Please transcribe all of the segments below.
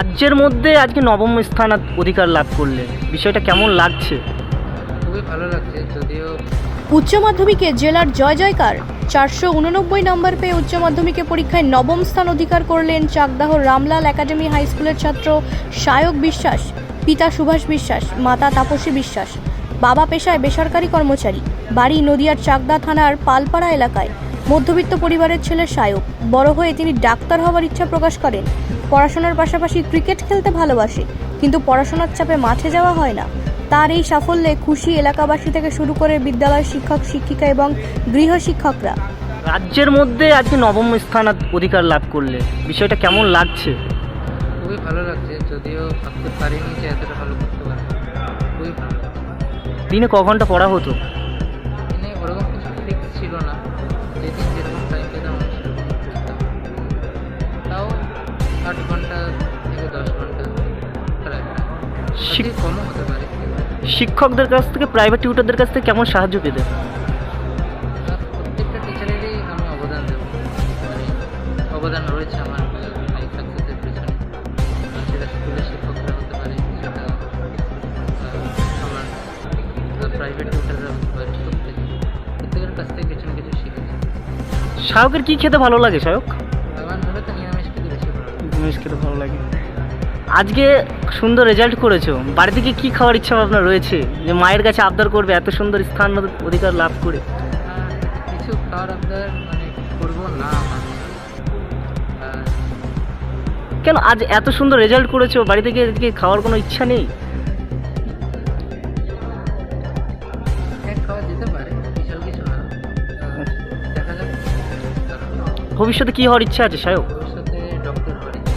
রাজ্যের মধ্যে আজকে নবম স্থান অধিকার লাভ করলে বিষয়টা কেমন লাগছে? খুবই ভালো লাগছে। যদিও উচ্চ মাধ্যমিকে জেলার জয় জয়কার। 489 নম্বর পেয়ে উচ্চ মাধ্যমিকে পরীক্ষায় নবম স্থান অধিকার করলেন চাকদাহ রামলাল একাডেমি হাই স্কুলের ছাত্র সায়ক বিশ্বাস। পিতা সুভাষ বিশ্বাস, মাতা তাপসী বিশ্বাস। বাবা পেশায় বেসরকারি কর্মচারী। বাড়ি নদিয়ার চাকদা থানার পালপাড়া এলাকায়। মধ্যবিত্ত পরিবারের ছেলে সায়ক। বড় হয়ে তিনি ডাক্তার হওয়ার ইচ্ছা প্রকাশ করেন। পড়াশোনার পাশাপাশি ক্রিকেট খেলতে ভালোবাসে, কিন্তু পড়াশোনার চাপে মাঠে যাওয়া হয় না। তার এই সাফল্যে খুশি এলাকাবাসী থেকে শুরু করে বিদ্যালয় শিক্ষক শিক্ষিকা এবং গৃহশিক্ষকরা। রাজ্যের মধ্যে আজকে নবম স্থান অধিকার লাভ করলে বিষয়টা কেমন লাগছে? খুবই ভালো লাগছে। যদিও ভাবতে পারিনি যে এতটা ভালো করতে পারবো। খুবই ভালো লাগছে। দিনে ক ঘন্টা পড়া হতো? দিনে ওরকম কিছু ফিক্স ছিল না, যেদিন যেরকম টাইম পেতাম আমি সেরকম করতাম। তাও 8 ঘন্টা থেকে 10 ঘন্টা প্রায় কমও হতে পারে। শিক্ষকদের কাছ থেকে, প্রাইভেট টিউটরদের কাছ থেকে কেমন সাহায্য পেতে? প্রত্যেকটা টিচারেরই আমি অবদান দেবো, মানে অবদান রয়েছে আমার এই সাকসেসের পেছনে। সেটা স্কুলের শিক্ষকরা হতে পারে, সেটা আমার প্রাইভেট টিউটাররা হতে পারে। প্রত্যেকের কাছ থেকে কিছু না কিছু শিখেছি। সায়কের কি খেতে ভালো লাগে? সায়ক আমার ভাবে তো নিরামিষ খেতে বেশি ভালো লাগে। নিরামিষ খেতে ভালো লাগে। আজকে সুন্দর রেজাল্ট করেছো, বাড়ি থেকে কি খাওয়ার ইচ্ছা ভাবনা রয়েছে যে মায়ের কাছে আবদার করবে এত সুন্দর স্থান অধিকার লাভ করে? কিছু খাওয়ার আবদার মানে করবো না আমার। কেন আজ এত সুন্দর রেজাল্ট করেছো, বাড়ি থেকে এদিকে খাওয়ার কোনো ইচ্ছা নেই? খাওয়া যেতে পারে, বিশাল কিছু না। দেখা যাক ভবিষ্যতে কি হওয়ার ইচ্ছা আছে সায়ক? ভবিষ্যতে ডক্টর হওয়ার ইচ্ছা।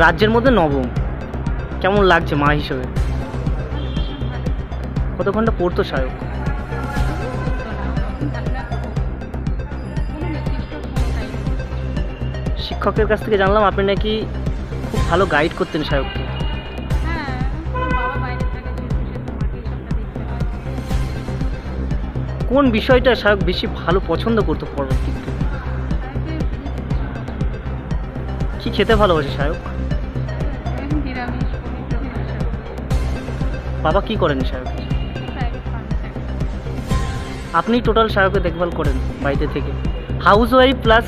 রাজ্যের মধ্যে নবম, কেমন লাগছে মা হিসেবে? কত ঘন্টা পড়তো সায়ক? শিক্ষকের কাছ থেকে জানলাম আপনি নাকি খুব ভালো গাইড করতেন সায়ককে। কোন বিষয়টা সায়ক বেশি ভালো পছন্দ করতো পড়ার দিক থেকে? কি খেতে ভালোবাসে সায়ক? বাবা কি করেন সায়ক? আপনি টোটাল সায়ককে দেখভাল করেন বাড়িতে থেকে, হাউস ওয়াইফ প্লাস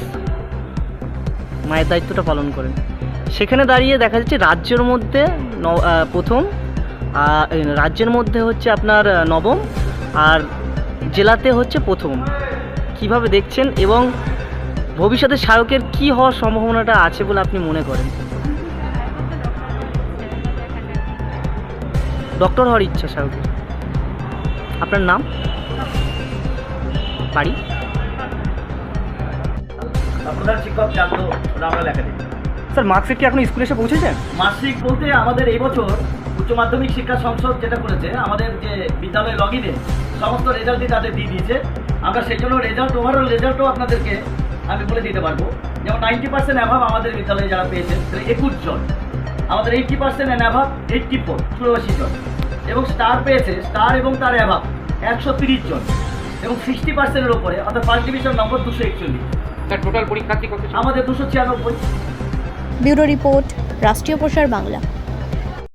মায়ের দায়িত্বটা পালন করেন। সেখানে দাঁড়িয়ে দেখা যাচ্ছে রাজ্যের মধ্যে প্রথম, রাজ্যের মধ্যে হচ্ছে আপনার নবম, আর জেলাতে হচ্ছে প্রথম। কিভাবে দেখছেন এবং ভবিষ্যতে সায়কের কি হওয়ার সম্ভাবনাটা আছে বলে আপনি মনে করেন? ডক্টর হওয়ার ইচ্ছা সায়কের। আপনার নাম, বাড়ি? প্রধান শিক্ষক Chakdah Ramlal Academy. Sir marksheet কি এখন স্কুলে এসে পৌঁছেছেন? মাসিক বলতে আমাদের এই বছর উচ্চ মাধ্যমিক শিক্ষা সংসদ যেটা করেছে, আমাদের যে বিদ্যালয় লগ ইনে সমস্ত রেজাল্টই তাদের দিয়ে দিয়েছে। আমরা সেই জন্য রেজাল্ট, ওভারঅল রেজাল্টও আপনাদেরকে আমি বলে দিতে পারবো। যেমন 90% অ্যাভাব আমাদের বিদ্যালয়ে যারা পেয়েছেন 21 জন, আমাদের 80% অ্যাভাব 84 84 জন, এবং স্টার পেয়েছে, স্টার এবং তার অ্যাভাব 130 জন, এবং 60%-এর ওপরে অর্থাৎ ফার্স্ট ডিভিশন নম্বর 241। তার টোটাল পরীক্ষার্থী কত? আমাদের 296। ব্যুরো রিপোর্ট, রাষ্ট্রীয় প্রসার বাংলা।